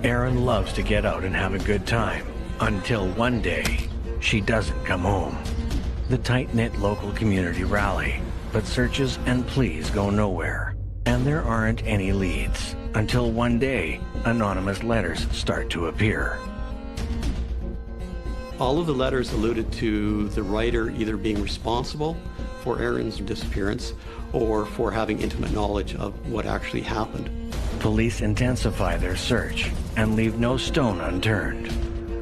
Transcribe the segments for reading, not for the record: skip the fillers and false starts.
Erin loves to get out and have a good time, until one day, she doesn't come home. The tight-knit local community rally, but searches and pleas go nowhere, and there aren't any leads, until one day, anonymous letters start to appear. All of the letters alluded to the writer either being responsible for Erin's disappearance or for having intimate knowledge of what actually happened. Police intensify their search and leave no stone unturned.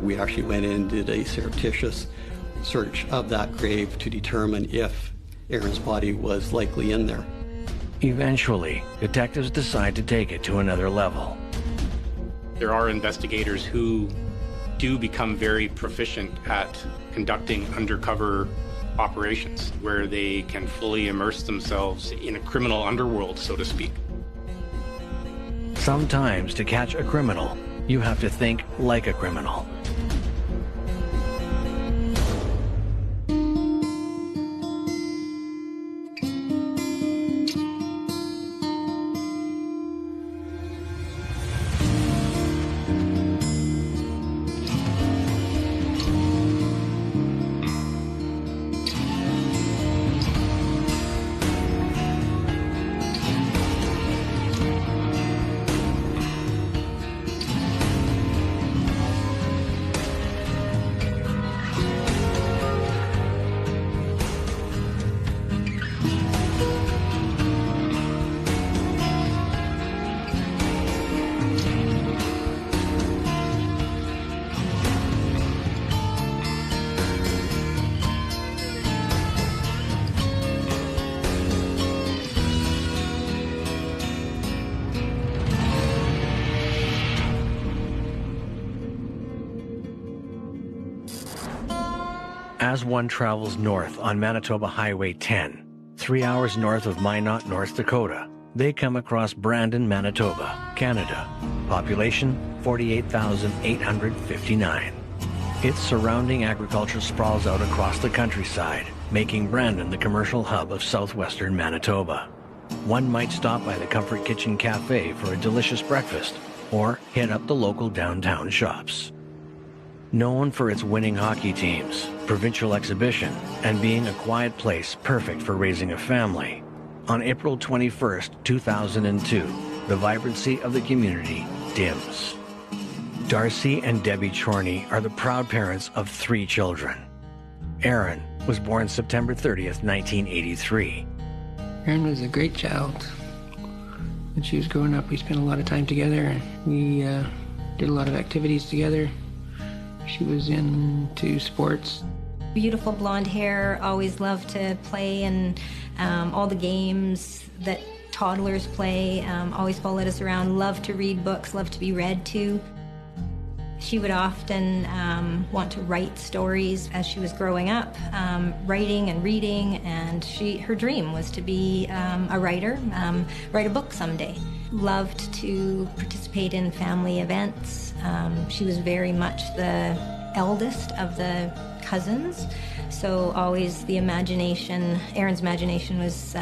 We actually went in and did a surreptitious search of that grave to determine if Erin's body was likely in there. Eventually, detectives decide to take it to another level. There are investigators who do become very proficient at conducting undercover operations, where they can fully immerse themselves in a criminal underworld, so to speak. Sometimes to catch a criminal, you have to think like a criminal. As one travels north on Manitoba Highway 10, 3 hours north of Minot, North Dakota, they come across Brandon, Manitoba, Canada. Population 48,859. Its surrounding agriculture sprawls out across the countryside, making Brandon the commercial hub of southwestern Manitoba. One might stop by the Comfort Kitchen Cafe for a delicious breakfast, or hit up the local downtown shops. Known for its winning hockey teams, provincial exhibition, and being a quiet place perfect for raising a family, on April 21st, 2002, the vibrancy of the community dims. Darcy and Debbie Chorney are the proud parents of 3 children. Erin was born September 30th, 1983. Erin was a great child. When she was growing up, we spent a lot of time together, and we did a lot of activities together. She was into sports. Beautiful blonde hair, always loved to play and all the games that toddlers play, always followed us around, loved to read books, loved to be read to. She would often want to write stories as she was growing up, writing and reading, and her dream was to be a writer, write a book someday. Loved to participate in family events. She was very much the eldest of the cousins, so always the imagination, Erin's imagination was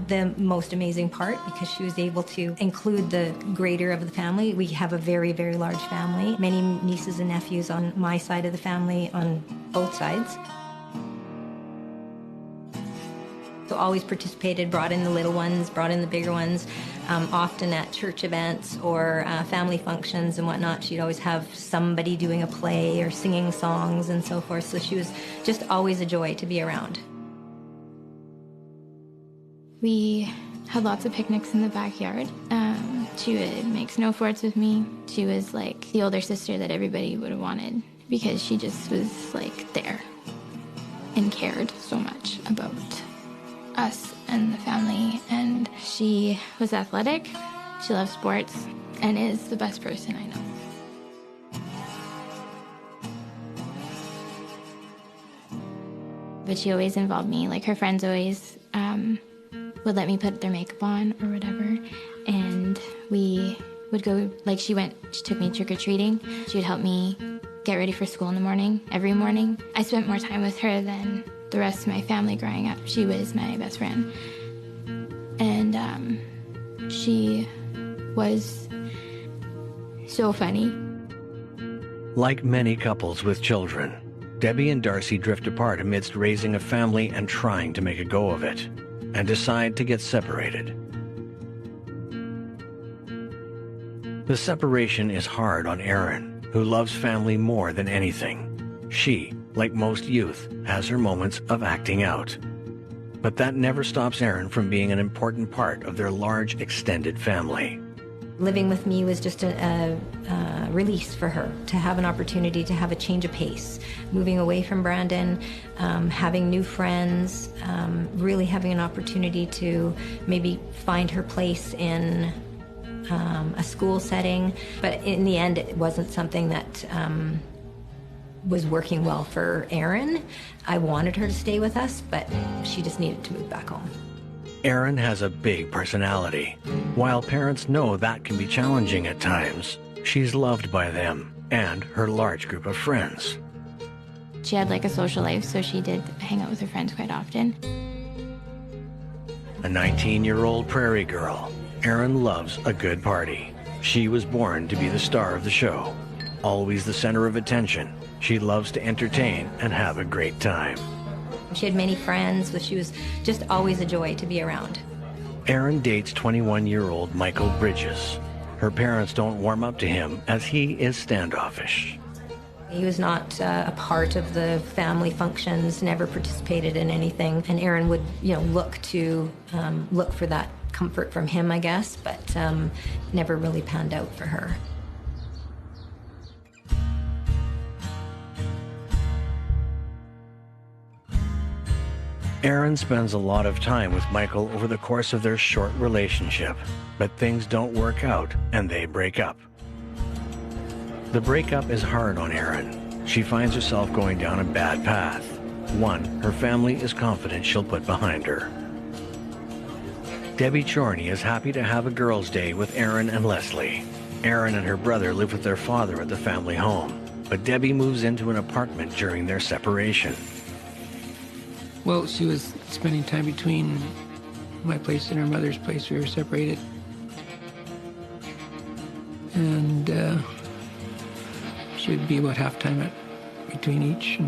the most amazing part, because she was able to include the greater of the family. We have a very, very large family, many nieces and nephews on my side of the family, on both sides. So always participated, brought in the little ones, brought in the bigger ones, often at church events or family functions and whatnot. She'd always have somebody doing a play or singing songs and so forth. So she was just always a joy to be around. We had lots of picnics in the backyard. She would make snow forts with me. She was like the older sister that everybody would have wanted, because she just was like there and cared so much about us and the family. And she was athletic, she loved sports, and is the best person I know. But she always involved me. Like, her friends always would let me put their makeup on or whatever, and we would go, like, she took me trick-or-treating. She would help me get ready for school in the morning, every morning. I spent more time with her than the rest of my family growing up. She was my best friend. And she was so funny. Like many couples with children, Debbie and Darcy drift apart amidst raising a family and trying to make a go of it, and decide to get separated. The separation is hard on Erin, who loves family more than anything. She, like most youth, has her moments of acting out. But that never stops Erin from being an important part of their large, extended family. Living with me was just a release for her, to have an opportunity to have a change of pace, moving away from Brandon, having new friends, really having an opportunity to maybe find her place in a school setting. But in the end, it wasn't something that was working well for Erin. I wanted her to stay with us, but she just needed to move back home. Erin has a big personality. While parents know that can be challenging at times, she's loved by them and her large group of friends. She had like a social life, so she did hang out with her friends quite often. A 19-year-old prairie girl, Erin loves a good party. She was born to be the star of the show. Always the center of attention, she loves to entertain and have a great time. She had many friends, but she was just always a joy to be around. Erin dates 21-year-old 𝗠𝗂𝗿𝗶𝗶𝗿. Her parents don't warm up to him as he is standoffish. He was not a part of the family functions, never participated in anything, and Erin would, look for that comfort from him, I guess, but never really panned out for her. Erin spends a lot of time with Michael over the course of their short relationship, but things don't work out and they break up. The breakup is hard on Erin. She finds herself going down a bad path, one her family is confident she'll put behind her. Debbie Chorney is happy to have a girls' day with Erin and Leslie. Erin and her brother live with their father at the family home, but Debbie moves into an apartment during their separation. Well, she was spending time between my place and her mother's place. We were separated. And she would be about half-time between each.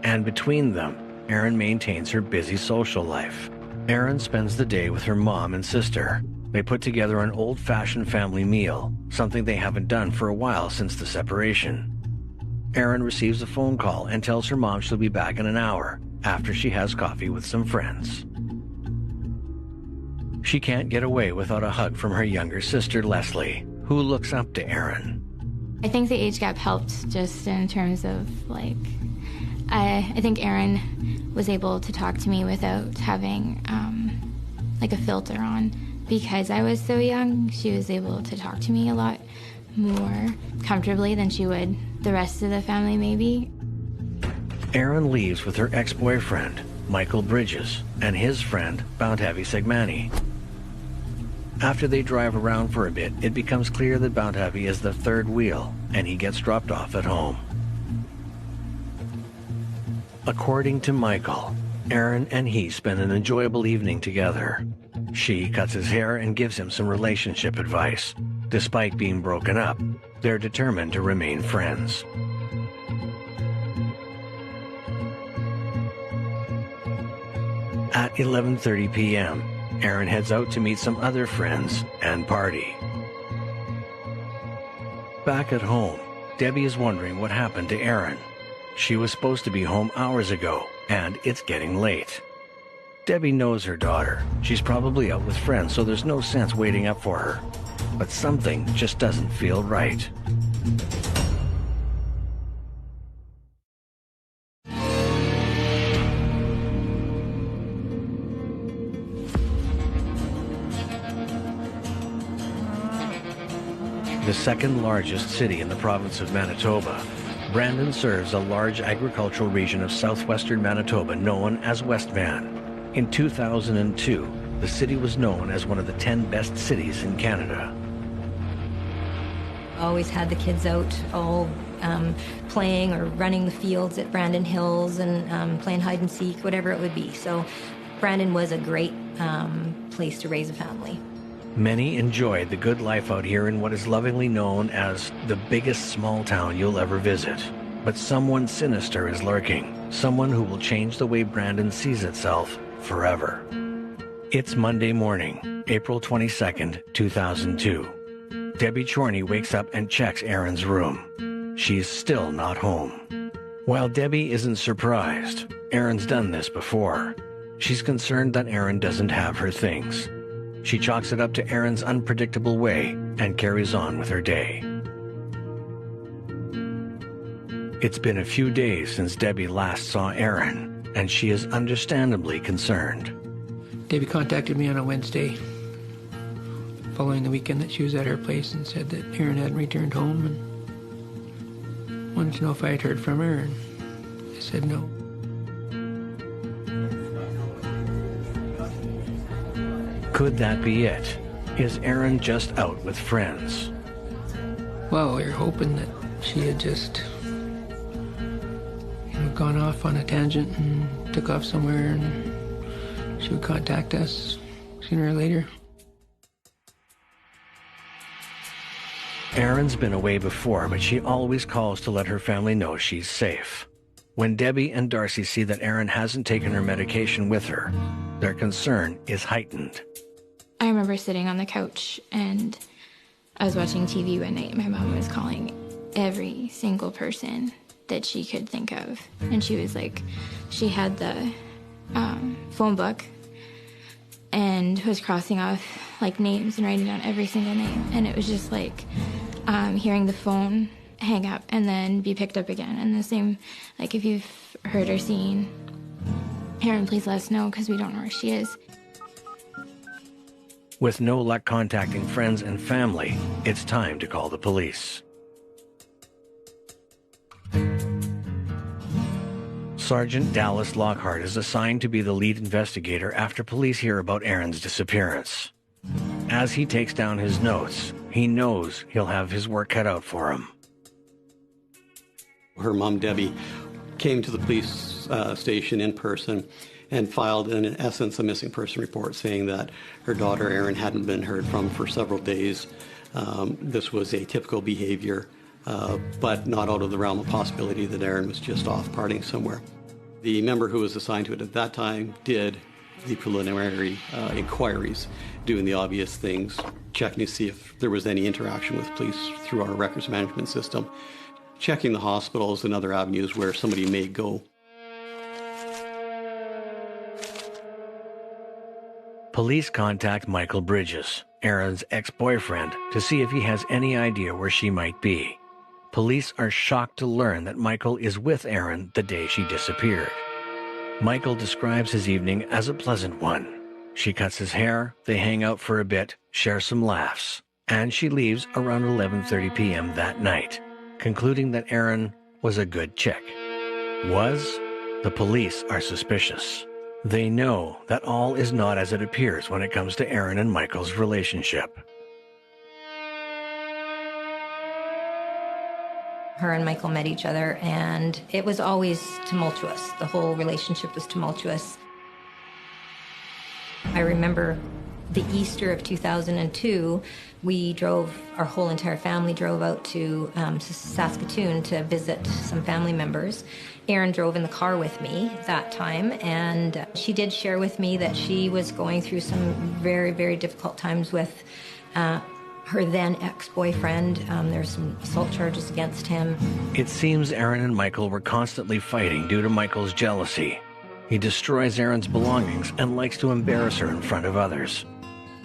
And between them, Erin maintains her busy social life. Erin spends the day with her mom and sister. They put together an old-fashioned family meal, something they haven't done for a while since the separation. Erin receives a phone call and tells her mom she'll be back in an hour after she has coffee with some friends. She can't get away without a hug from her younger sister, Leslie, who looks up to Erin. I think the age gap helped just in terms of, I think Erin was able to talk to me without having, a filter on. Because I was so young, she was able to talk to me a lot more comfortably than she would the rest of the family, maybe. Erin leaves with her ex-boyfriend, Michael Bridges, and his friend, 𝗠𝗂𝗿𝗶𝗶𝗿𝗍𝗂𝗍. After they drive around for a bit, it becomes clear that 𝗠𝗂𝗍𝗶𝗶𝗍 is the third wheel, and he gets dropped off at home. According to Michael, Erin and he spend an enjoyable evening together. She cuts his hair and gives him some relationship advice. Despite being broken up, they're determined to remain friends. At 11:30 p.m., Erin heads out to meet some other friends and party. Back at home, Debbie is wondering what happened to Erin. She was supposed to be home hours ago, and it's getting late. Debbie knows her daughter. She's probably out with friends, so there's no sense waiting up for her. But something just doesn't feel right. The second largest city in the province of Manitoba, Brandon serves a large agricultural region of southwestern Manitoba known as Westman. In 2002, the city was known as one of the 10 best cities in Canada. Always had the kids out all playing or running the fields at Brandon Hills and playing hide and seek, whatever it would be. So Brandon was a great place to raise a family. Many enjoyed the good life out here in what is lovingly known as the biggest small town you'll ever visit. But someone sinister is lurking, someone who will change the way Brandon sees itself forever. It's Monday morning, April 22nd, 2002. Debbie Chorney wakes up and checks Erin's room. She's still not home. While Debbie isn't surprised, Erin's done this before. She's concerned that Erin doesn't have her things. She chalks it up to Erin's unpredictable way and carries on with her day. It's been a few days since Debbie last saw Erin, and she is understandably concerned. Debbie contacted me on a Wednesday following the weekend that she was at her place and said that Erin hadn't returned home and wanted to know if I had heard from her, and I said no. Could that be it? Is Erin just out with friends? Well, we were hoping that she had just gone off on a tangent and took off somewhere, and she would contact us sooner or later. Erin's been away before, but she always calls to let her family know she's safe. When Debbie and Darcy see that Erin hasn't taken her medication with her, their concern is heightened. I remember sitting on the couch and I was watching TV one night. My mom was calling every single person that she could think of. And she was like, she had the phone book and was crossing off like names and writing down every single name. And it was just like hearing the phone hang up and then be picked up again. And the same, like if you've heard or seen Erin, please let us know because we don't know where she is. With no luck contacting friends and family, it's time to call the police. Sergeant Dallas Lockhart is assigned to be the lead investigator after police hear about Erin's disappearance. As he takes down his notes, he knows he'll have his work cut out for him. Her mom, Debbie, came to the police station in person and filed, in essence, a missing person report saying that her daughter, Erin, hadn't been heard from for several days. This was atypical behavior, but not out of the realm of possibility that Erin was just off partying somewhere. The member who was assigned to it at that time did the preliminary inquiries, doing the obvious things, checking to see if there was any interaction with police through our records management system, checking the hospitals and other avenues where somebody may go. Police contact Michael Bridges, Erin's ex-boyfriend, to see if he has any idea where she might be. Police are shocked to learn that Michael is with Erin the day she disappeared. Michael describes his evening as a pleasant one. She cuts his hair, they hang out for a bit, share some laughs, and she leaves around 11:30 p.m. that night, concluding that Erin was a good chick. Was? The police are suspicious. They know that all is not as it appears when it comes to Erin and Michael's relationship. Her and Michael met each other, and it was always tumultuous. The whole relationship was tumultuous. I remember the Easter of 2002, our whole entire family drove out to Saskatoon to visit some family members. Erin drove in the car with me that time, and she did share with me that she was going through some very, very difficult times with her then ex-boyfriend. There's some assault charges against him. It seems Erin and Michael were constantly fighting due to Michael's jealousy. He destroys Erin's belongings and likes to embarrass her in front of others.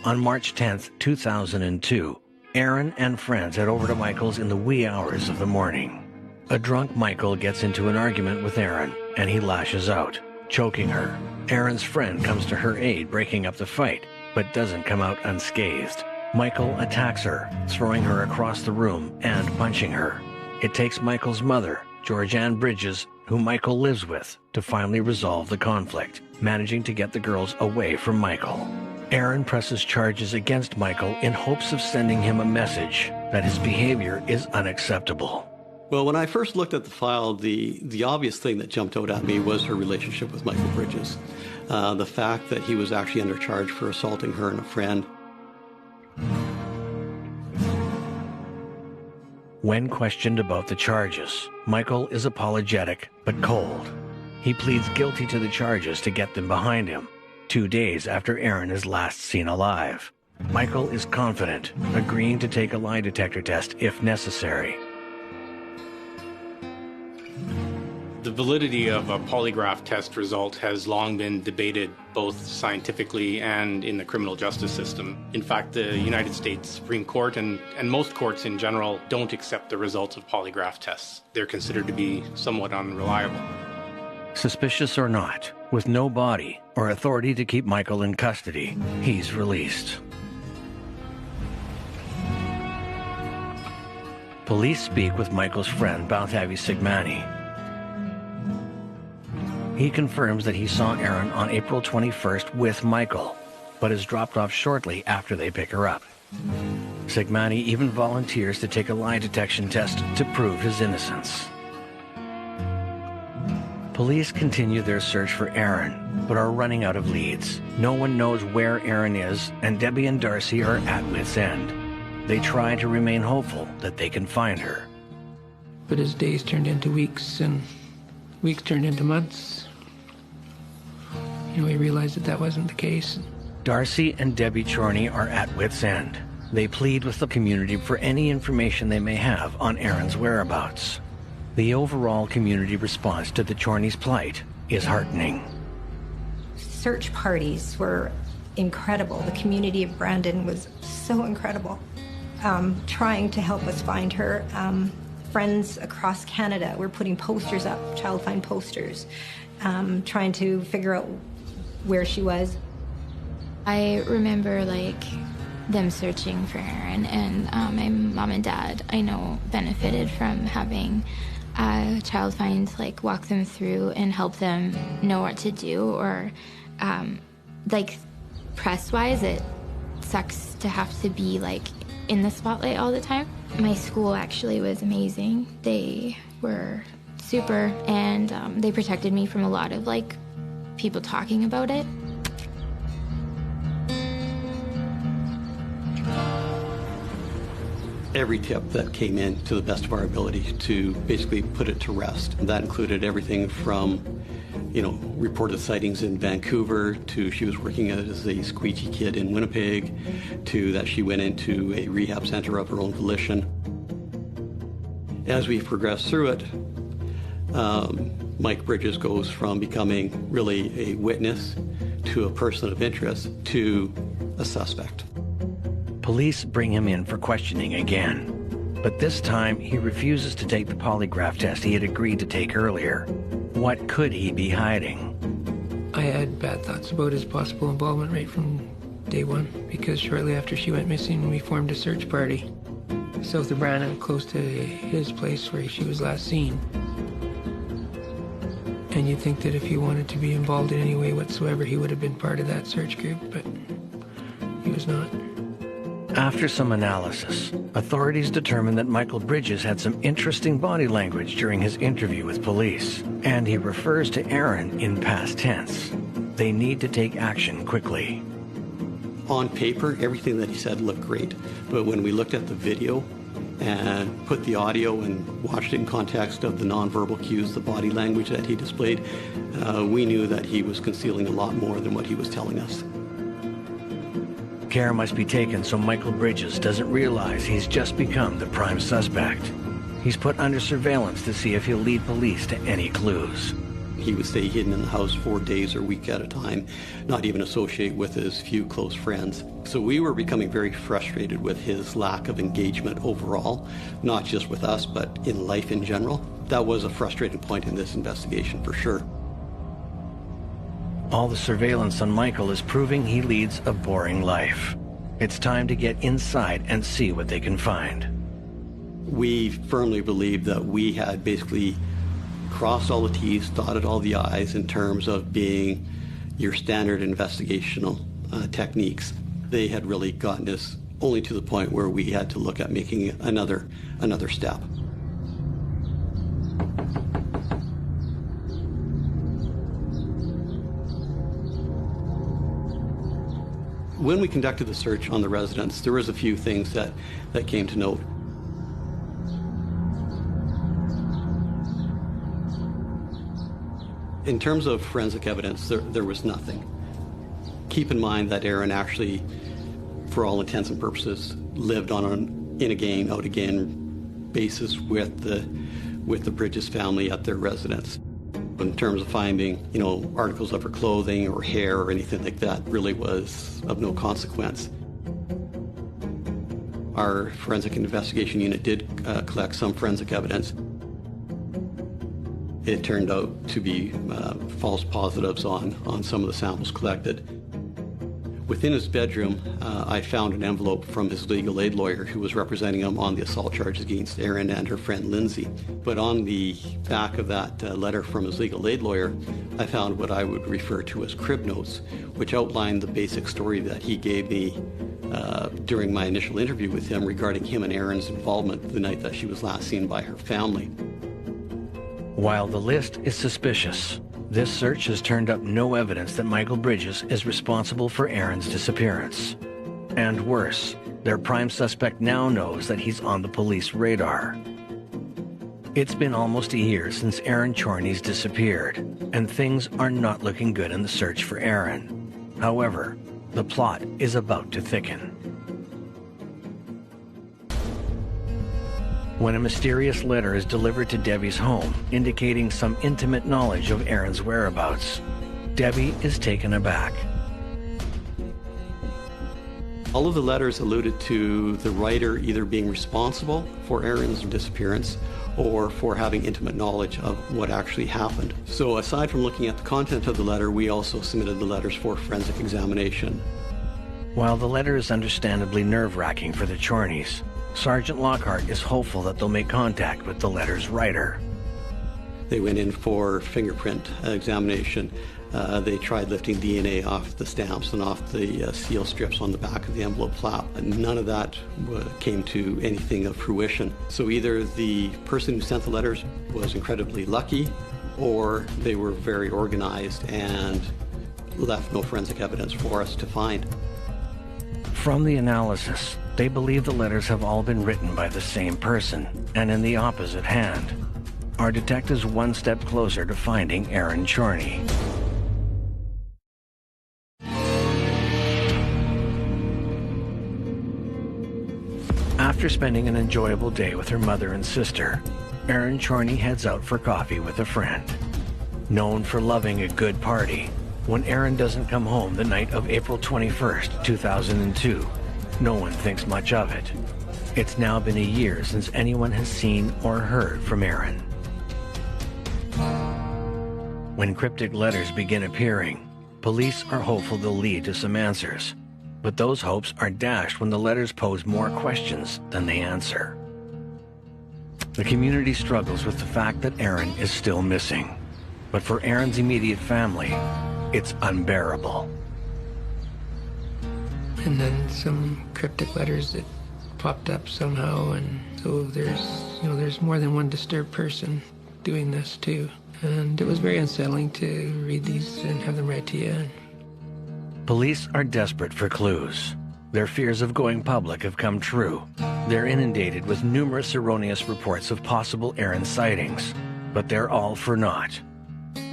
On March 10th, 2002, Erin and friends head over to Michael's in the wee hours of the morning. A drunk Michael gets into an argument with Erin, and he lashes out, choking her. Erin's friend comes to her aid, breaking up the fight, but doesn't come out unscathed. Michael attacks her, throwing her across the room and punching her. It takes Michael's mother, Georgianne Bridges, who Michael lives with, to finally resolve the conflict, managing to get the girls away from Michael. Erin presses charges against Michael in hopes of sending him a message that his behavior is unacceptable. Well, when I first looked at the file, the obvious thing that jumped out at me was her relationship with Michael Bridges. The fact that he was actually under charge for assaulting her and a friend. When questioned about the charges, Michael is apologetic but cold. He pleads guilty to the charges to get them behind him, 2 days after Aaron is last seen alive. Michael is confident, agreeing to take a lie detector test if necessary. The validity of a polygraph test result has long been debated both scientifically and in the criminal justice system. In fact, the United States Supreme Court and most courts in general don't accept the results of polygraph tests. They're considered to be somewhat unreliable. Suspicious or not, with no body or authority to keep Michael in custody, he's released. Police speak with Michael's friend 𝗠𝗂𝗿𝗶𝗶𝗍𝗍𝗍. He confirms that he saw Aaron on April 21st with Michael, but is dropped off shortly after they pick her up. 𝗠𝗂𝗿𝗶𝗍𝗍 even volunteers to take a lie detection test to prove his innocence. Police continue their search for Aaron, but are running out of leads. No one knows where Aaron is, and Debbie and Darcy are at wit's end. They try to remain hopeful that they can find her. But as days turned into weeks and weeks turned into months, we realized that that wasn't the case. Darcy and Debbie Chorney are at wit's end. They plead with the community for any information they may have on Aaron's whereabouts. The overall community response to the Chorneys' plight is heartening. Search parties were incredible. The community of Brandon was so incredible, trying to help us find her. Friends across Canada were putting posters up, child find posters, trying to figure out where she was. I remember them searching for Aaron, and my mom and dad, I know, benefited from having child find walk them through and help them know what to do, or press-wise, it sucks to have to be in the spotlight all the time. My school actually was amazing. They were super, and they protected me from a lot of people talking about it. Every tip that came in, to the best of our ability, to basically put it to rest. That included everything from, reported sightings in Vancouver, to she was working as a squeegee kid in Winnipeg, to that she went into a rehab center of her own volition. As we progressed through it, Mike Bridges goes from becoming really a witness to a person of interest to a suspect. Police bring him in for questioning again, but this time he refuses to take the polygraph test he had agreed to take earlier. What could he be hiding? I had bad thoughts about his possible involvement right from day one, because shortly after she went missing, we formed a search party south of Brandon, close to his place where she was last seen. And you'd think that if he wanted to be involved in any way whatsoever, he would have been part of that search group, but he was not. After some analysis, authorities determined that Michael Bridges had some interesting body language during his interview with police, and he refers to Aaron in past tense. They need to take action quickly. On paper, everything that he said looked great, but when we looked at the video and put the audio and watched it in context of the nonverbal cues, the body language that he displayed, we knew that he was concealing a lot more than what he was telling us. Care must be taken so Michael Bridges doesn't realize he's just become the prime suspect. He's put under surveillance to see if he'll lead police to any clues. He would stay hidden in the house for days or weeks at a time, not even associate with his few close friends. So we were becoming very frustrated with his lack of engagement overall, not just with us, but in life in general. That was a frustrating point in this investigation for sure. All the surveillance on Michael is proving he leads a boring life. It's time to get inside and see what they can find. We firmly believe that we had basically crossed all the T's, dotted all the I's in terms of being your standard investigational techniques. They had really gotten us only to the point where we had to look at making another step. When we conducted the search on the residence, there was a few things that came to note. In terms of forensic evidence, there was nothing. Keep in mind that Aaron actually, for all intents and purposes, lived on an in-again, out-again basis with the Bridges family at their residence. In terms of finding, articles of her clothing or hair or anything like that, really was of no consequence. Our forensic investigation unit did collect some forensic evidence. It turned out to be false positives on some of the samples collected. Within his bedroom, I found an envelope from his legal aid lawyer who was representing him on the assault charges against Erin and her friend Lindsay. But on the back of that letter from his legal aid lawyer, I found what I would refer to as crib notes, which outlined the basic story that he gave me during my initial interview with him regarding him and Erin's involvement the night that she was last seen by her family. While the list is suspicious, this search has turned up no evidence that Michael Bridges is responsible for Erin's disappearance. And worse, their prime suspect now knows that he's on the police radar. It's been almost a year since Erin Chorney's disappeared, and things are not looking good in the search for Erin. However, the plot is about to thicken. When a mysterious letter is delivered to Debbie's home, indicating some intimate knowledge of Erin's whereabouts, Debbie is taken aback. All of the letters alluded to the writer either being responsible for Erin's disappearance or for having intimate knowledge of what actually happened. So aside from looking at the content of the letter, we also submitted the letters for forensic examination. While the letter is understandably nerve-wracking for the Chorneys, Sergeant Lockhart is hopeful that they'll make contact with the letter's writer. They went in for fingerprint examination. They tried lifting DNA off the stamps and off the seal strips on the back of the envelope flap. None of that came to anything of fruition. So either the person who sent the letters was incredibly lucky, or they were very organized and left no forensic evidence for us to find. From the analysis, they believe the letters have all been written by the same person and in the opposite hand. Our detectives one step closer to finding Erin Chorney. After spending an enjoyable day with her mother and sister, Erin Chorney heads out for coffee with a friend. Known for loving a good party, when Erin doesn't come home the night of April 21st, 2002, no one thinks much of it. It's now been a year since anyone has seen or heard from Erin. When cryptic letters begin appearing, police are hopeful they'll lead to some answers. But those hopes are dashed when the letters pose more questions than they answer. The community struggles with the fact that Erin is still missing. But for Erin's immediate family, it's unbearable. And then some cryptic letters that popped up somehow, and so there's more than one disturbed person doing this too. And it was very unsettling to read these and have them read to you. Police are desperate for clues. Their fears of going public have come true. They're inundated with numerous erroneous reports of possible Erin sightings, but they're all for naught.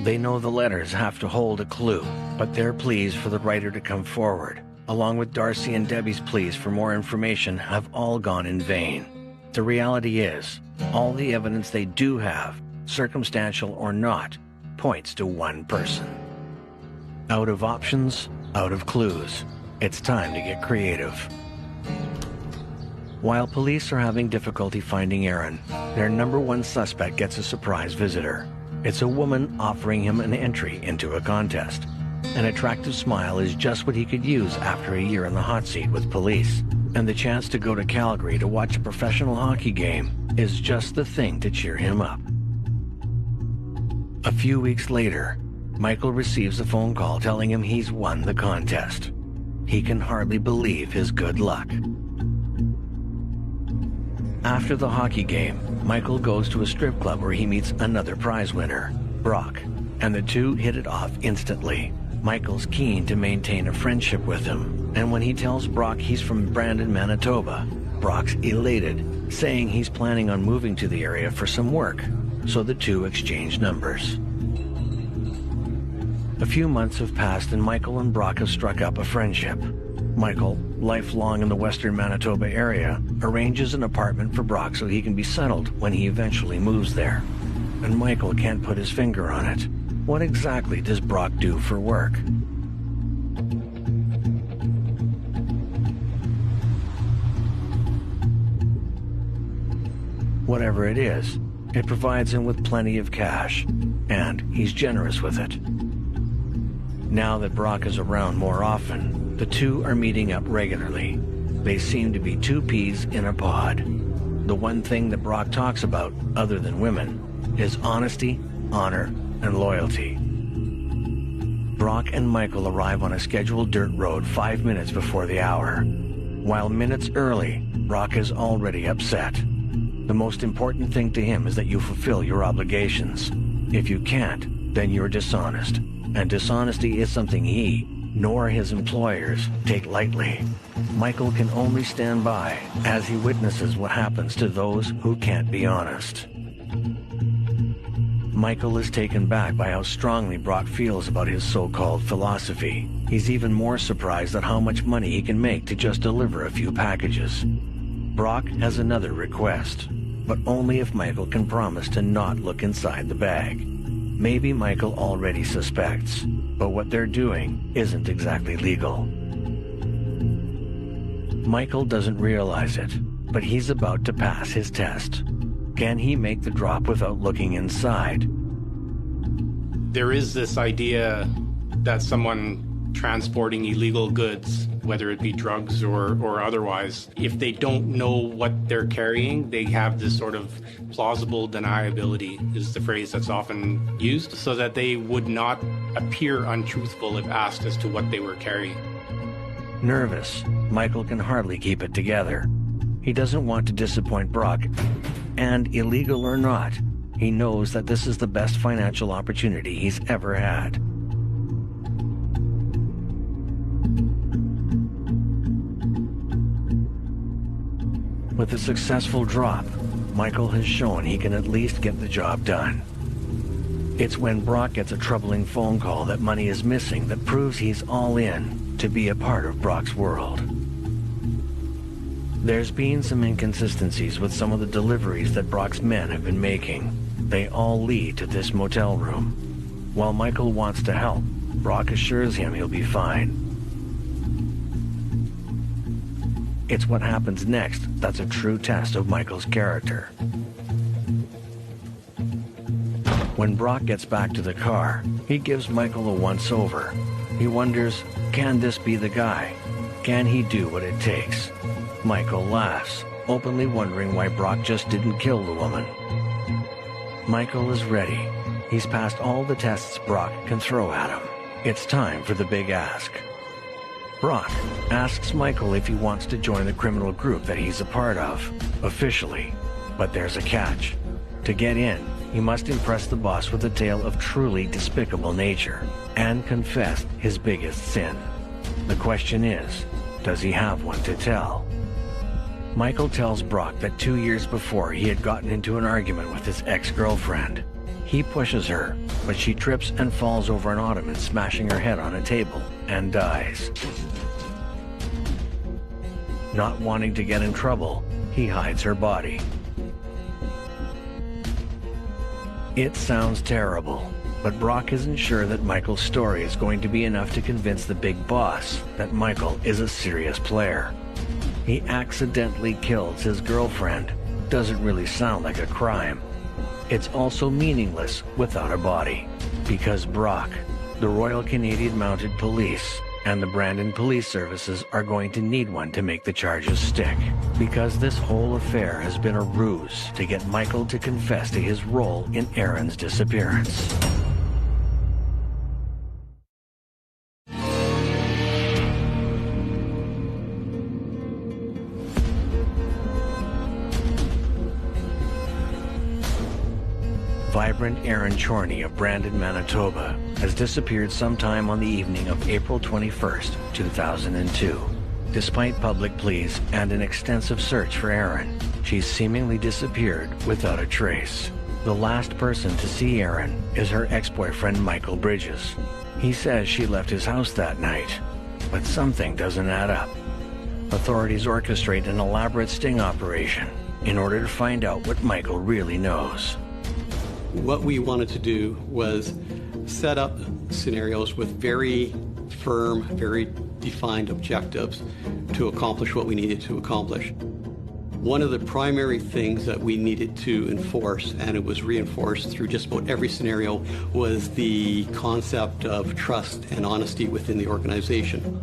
They know the letters have to hold a clue, but their pleas for the writer to come forward, along with Darcy and Debbie's pleas for more information, have all gone in vain. The reality is, all the evidence they do have, circumstantial or not, points to one person. Out of options, out of clues, it's time to get creative. While police are having difficulty finding Erin, their number one suspect gets a surprise visitor. It's a woman offering him an entry into a contest. An attractive smile is just what he could use after a year in the hot seat with police. And the chance to go to Calgary to watch a professional hockey game is just the thing to cheer him up. A few weeks later, Michael receives a phone call telling him he's won the contest. He can hardly believe his good luck. After the hockey game, Michael goes to a strip club where he meets another prize winner, Brock, and the two hit it off instantly. Michael's keen to maintain a friendship with him, and when he tells Brock he's from Brandon, Manitoba, Brock's elated, saying he's planning on moving to the area for some work, so the two exchange numbers. A few months have passed and Michael and Brock have struck up a friendship. Michael, lifelong in the western Manitoba area, arranges an apartment for Brock so he can be settled when he eventually moves there. And Michael can't put his finger on it. What exactly does Brock do for work? Whatever it is, it provides him with plenty of cash, and he's generous with it. Now that Brock is around more often, the two are meeting up regularly. They seem to be two peas in a pod. The one thing that Brock talks about, other than women, is honesty, honor, and loyalty. Brock and Michael arrive on a scheduled dirt road 5 minutes before the hour. While minutes early, Brock is already upset. The most important thing to him is that you fulfill your obligations. If you can't, then you're dishonest. And dishonesty is something he, nor his employers, take lightly. Michael can only stand by as he witnesses what happens to those who can't be honest. Michael is taken back by how strongly Brock feels about his so-called philosophy. He's even more surprised at how much money he can make to just deliver a few packages. Brock has another request, but only if Michael can promise to not look inside the bag. Maybe Michael already suspects, but what they're doing isn't exactly legal. Michael doesn't realize it, but he's about to pass his test. Can he make the drop without looking inside? There is this idea that someone transporting illegal goods, whether it be drugs or otherwise, if they don't know what they're carrying, they have this sort of plausible deniability, is the phrase that's often used, so that they would not appear untruthful if asked as to what they were carrying. Nervous, Michael can hardly keep it together. He doesn't want to disappoint Brock, and illegal or not, he knows that this is the best financial opportunity he's ever had. With a successful drop, Michael has shown he can at least get the job done. It's when Brock gets a troubling phone call that money is missing that proves he's all in to be a part of Brock's world. There's been some inconsistencies with some of the deliveries that Brock's men have been making. They all lead to this motel room. While Michael wants to help, Brock assures him he'll be fine. It's what happens next that's a true test of Michael's character. When Brock gets back to the car, he gives Michael a once-over. He wonders, can this be the guy? Can he do what it takes? Michael laughs, openly wondering why Brock just didn't kill the woman. Michael is ready. He's passed all the tests Brock can throw at him. It's time for the big ask. Brock asks Michael if he wants to join the criminal group that he's a part of, officially. But there's a catch. To get in, he must impress the boss with a tale of truly despicable nature and confess his biggest sin. The question is, does he have one to tell? Michael tells Brock that 2 years before he had gotten into an argument with his ex-girlfriend. He pushes her, but she trips and falls over an ottoman, smashing her head on a table, and dies. Not wanting to get in trouble, he hides her body. It sounds terrible, but Brock isn't sure that Michael's story is going to be enough to convince the big boss that Michael is a serious player. He accidentally kills his girlfriend. Doesn't really sound like a crime. It's also meaningless without a body, because Brock, the Royal Canadian Mounted Police, and the Brandon Police Services are going to need one to make the charges stick, because this whole affair has been a ruse to get Michael to confess to his role in Aaron's disappearance. Vibrant Aaron Chorney of Brandon, Manitoba, has disappeared sometime on the evening of April 21st, 2002. Despite public pleas and an extensive search for Aaron, she's seemingly disappeared without a trace. The last person to see Aaron is her ex-boyfriend Michael Bridges. He says she left his house that night, but something doesn't add up. Authorities orchestrate an elaborate sting operation in order to find out what Michael really knows. What we wanted to do was set up scenarios with very firm, very defined objectives to accomplish what we needed to accomplish. One of the primary things that we needed to enforce, and it was reinforced through just about every scenario, was the concept of trust and honesty within the organization.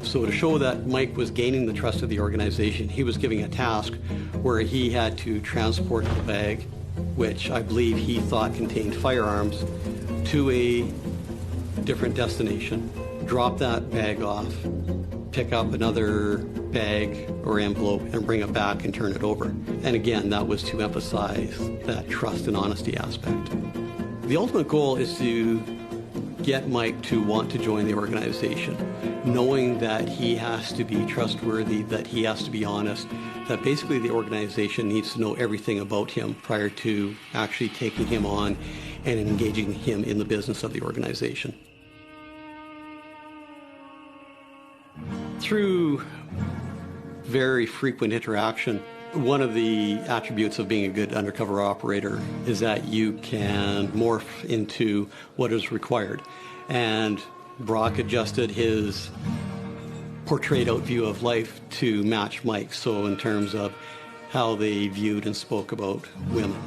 So to show that Mike was gaining the trust of the organization, he was giving a task where he had to transport the bag, which I believe he thought contained firearms, to a different destination, drop that bag off, pick up another bag or envelope and bring it back and turn it over. And again, that was to emphasize that trust and honesty aspect. The ultimate goal is to get Mike to want to join the organization, knowing that he has to be trustworthy, that he has to be honest, that basically the organization needs to know everything about him prior to actually taking him on and engaging him in the business of the organization. Through very frequent interaction, one of the attributes of being a good undercover operator is that you can morph into what is required. And Brock adjusted his portrayed out view of life to match Mike's, so in terms of how they viewed and spoke about women.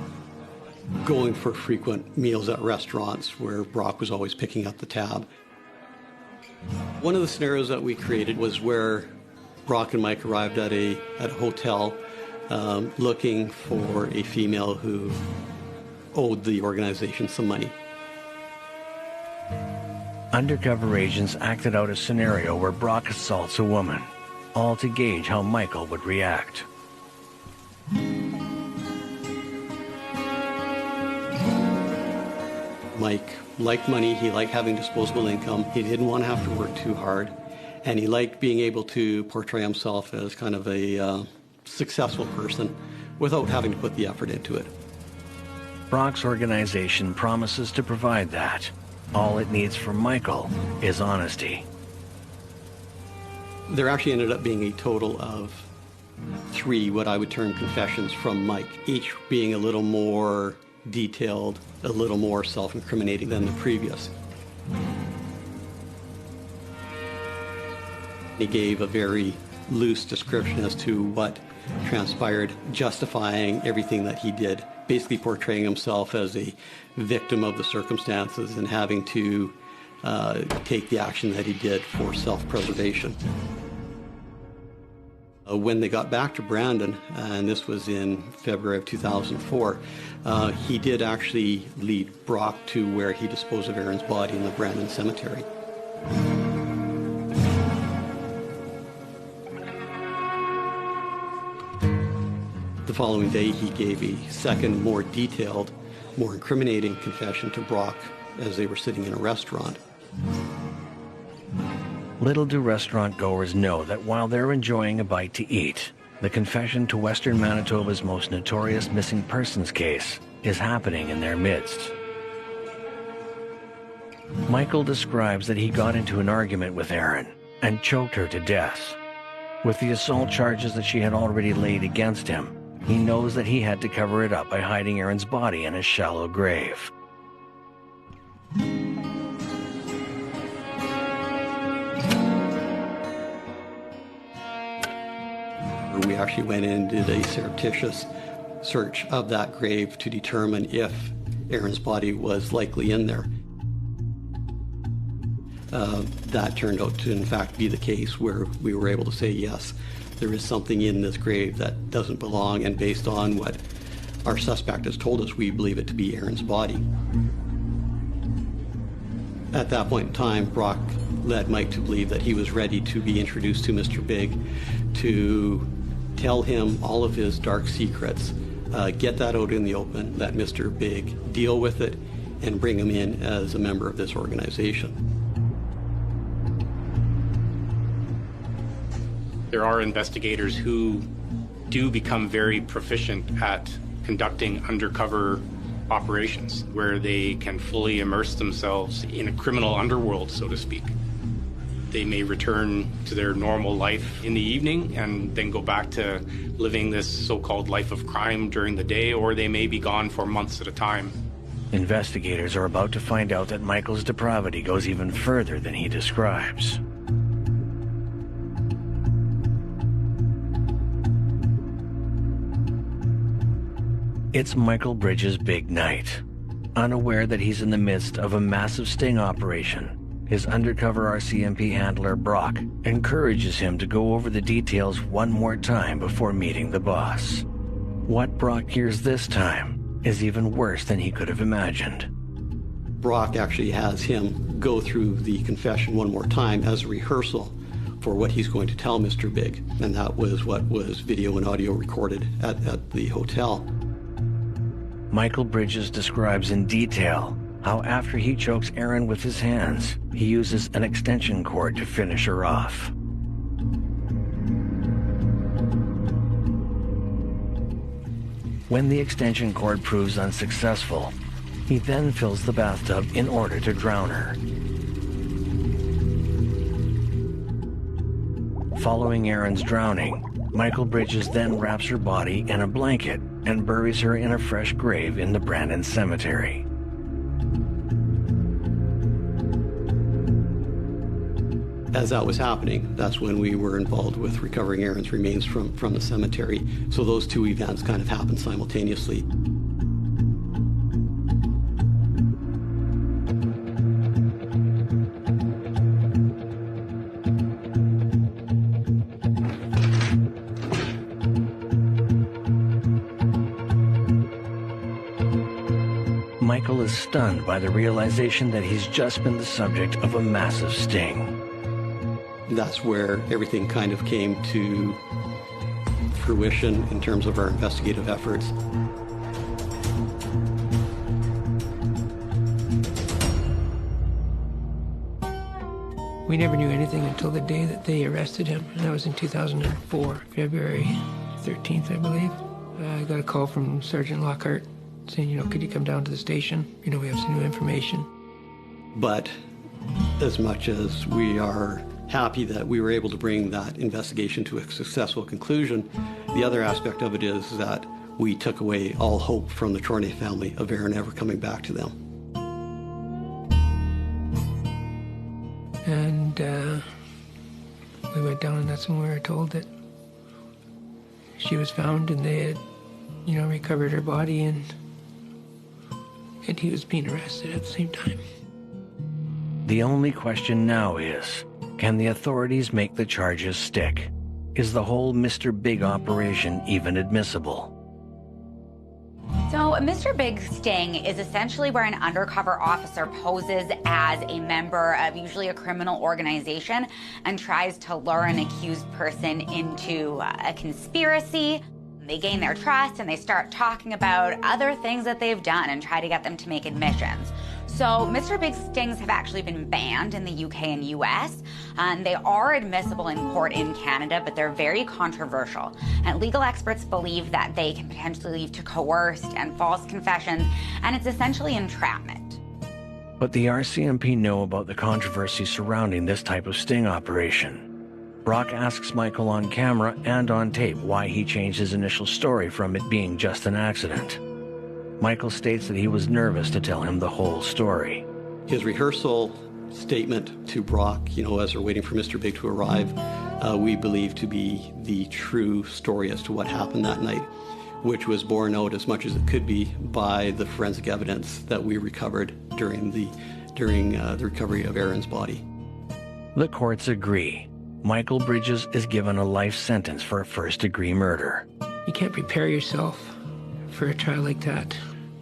Going for frequent meals at restaurants where Brock was always picking up the tab. One of the scenarios that we created was where Brock and Mike arrived at a hotel looking for a female who owed the organization some money. Undercover agents acted out a scenario where Brock assaults a woman, all to gauge how Michael would react. Mike liked money, he liked having disposable income, he didn't want to have to work too hard, and he liked being able to portray himself as kind of a successful person without having to put the effort into it. Brock's organization promises to provide that. All it needs from Michael is honesty. There actually ended up being a total of 3 what I would term confessions from Mike, each being a little more detailed, a little more self-incriminating than the previous. He gave a very loose description as to what transpired, justifying everything that he did, basically portraying himself as a victim of the circumstances and having to take the action that he did for self-preservation. When they got back to Brandon, and this was in February of 2004, he did actually lead Brock to where he disposed of Aaron's body in the Brandon cemetery. The following day, he gave a second, more detailed, more incriminating confession to Brock as they were sitting in a restaurant. Little do restaurant goers know that while they're enjoying a bite to eat, the confession to Western Manitoba's most notorious missing persons case is happening in their midst. Michael describes that he got into an argument with Aaron and choked her to death. With the assault charges that she had already laid against him, he knows that he had to cover it up by hiding Aaron's body in a shallow grave. We actually went in and did a surreptitious search of that grave to determine if Aaron's body was likely in there. That turned out to in fact be the case, where we were able to say yes, there is something in this grave that doesn't belong, and based on what our suspect has told us, we believe it to be Aaron's body. At that point in time, Brock led Mike to believe that he was ready to be introduced to Mr. Big, to tell him all of his dark secrets, get that out in the open, let Mr. Big deal with it, and bring him in as a member of this organization. There are investigators who do become very proficient at conducting undercover operations where they can fully immerse themselves in a criminal underworld, so to speak. They may return to their normal life in the evening and then go back to living this so-called life of crime during the day, or they may be gone for months at a time. Investigators are about to find out that Michael's depravity goes even further than he describes. It's Michael Bridges' big night. Unaware that he's in the midst of a massive sting operation, his undercover RCMP handler, Brock, encourages him to go over the details one more time before meeting the boss. What Brock hears this time is even worse than he could have imagined. Brock actually has him go through the confession one more time as a rehearsal for what he's going to tell Mr. Big, and that was what was video and audio recorded at the hotel. Michael Bridges describes in detail how after he chokes Erin with his hands, he uses an extension cord to finish her off. When the extension cord proves unsuccessful, he then fills the bathtub in order to drown her. Following Erin's drowning, Michael Bridges then wraps her body in a blanket and buries her in a fresh grave in the Brandon Cemetery. As that was happening, that's when we were involved with recovering Erin's remains from the cemetery. So those two events kind of happened simultaneously. Michael is stunned by the realization that he's just been the subject of a massive sting. That's where everything kind of came to fruition in terms of our investigative efforts. We never knew anything until the day that they arrested him, and that was in 2004, February 13th, I believe. I got a call from Sergeant Lockhart saying, could you come down to the station? We have some new information. But as much as we are happy that we were able to bring that investigation to a successful conclusion, the other aspect of it is that we took away all hope from the Chorney family of Erin ever coming back to them. And we went down, and that's when we were told that she was found, and they had, recovered her body, and he was being arrested at the same time. The only question now is, can the authorities make the charges stick? Is the whole Mr. Big operation even admissible? So Mr. Big's sting is essentially where an undercover officer poses as a member of usually a criminal organization and tries to lure an accused person into a conspiracy. They gain their trust and they start talking about other things that they've done and try to get them to make admissions. So Mr. Big's stings have actually been banned in the UK and US, and they are admissible in court in Canada, but they're very controversial. And legal experts believe that they can potentially lead to coerced and false confessions, and it's essentially entrapment. But the RCMP know about the controversy surrounding this type of sting operation. Brock asks Michael on camera and on tape why he changed his initial story from it being just an accident. Michael states that he was nervous to tell him the whole story. His rehearsal statement to Brock, as we're waiting for Mr. Big to arrive, we believe to be the true story as to what happened that night, which was borne out as much as it could be by the forensic evidence that we recovered during the recovery of Erin's body. The courts agree. Michael Bridges is given a life sentence for a first-degree murder. You can't prepare yourself for a trial like that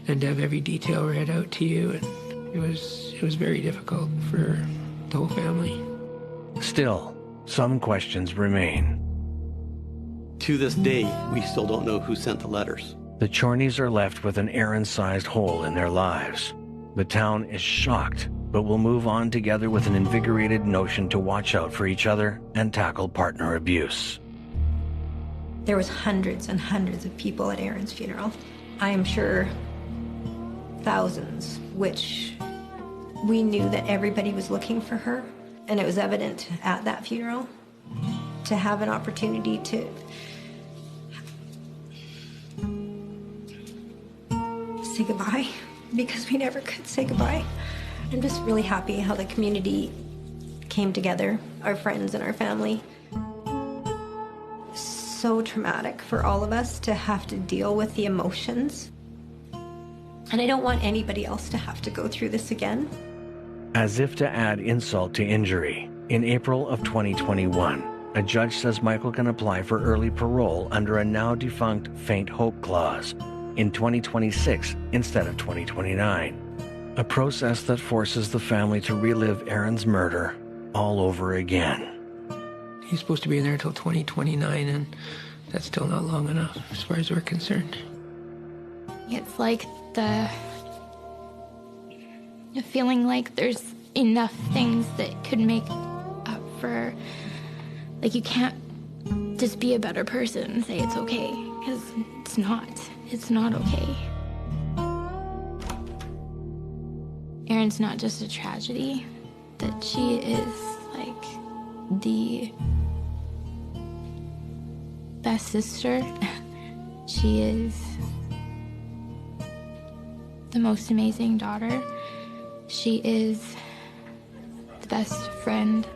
and to have every detail read out to you, and it was very difficult for the whole family. Still, some questions remain. To this day, we still don't know who sent the letters. The Chorneys are left with an Erin-sized hole in their lives. The town is shocked, but will move on together with an invigorated notion to watch out for each other and tackle partner abuse. There was hundreds and hundreds of people at Erin's funeral. I am sure thousands, which we knew that everybody was looking for her, and it was evident at that funeral. To have an opportunity to say goodbye, because we never could say goodbye. I'm just really happy how the community came together, our friends and our family. So traumatic for all of us to have to deal with the emotions. And I don't want anybody else to have to go through this again. As if to add insult to injury, in April of 2021, a judge says Michael can apply for early parole under a now-defunct faint hope clause in 2026 instead of 2029. A process that forces the family to relive Aaron's murder all over again. He's supposed to be in there until 2029, and that's still not long enough as far as we're concerned. It's like the feeling like there's enough things that could make up for, like, you can't just be a better person and say it's okay, because it's not. It's not okay. Erin's not just a tragedy, that she is like the best sister. She is the most amazing daughter. She is the best friend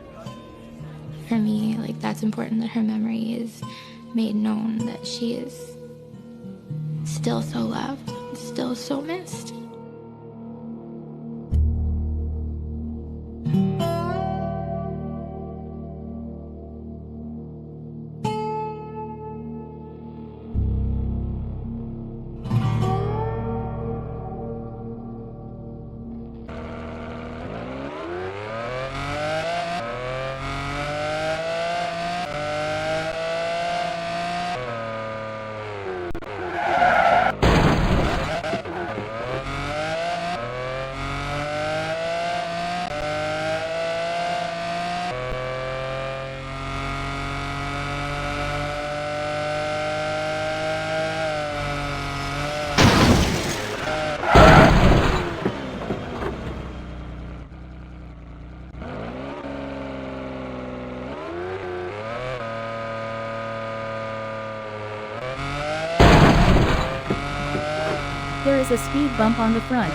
for me. Like, that's important, that her memory is made known, that she is still so loved, still so missed. There is a speed bump on the front.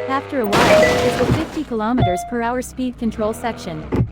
After a while, is the 50 km/h speed control section.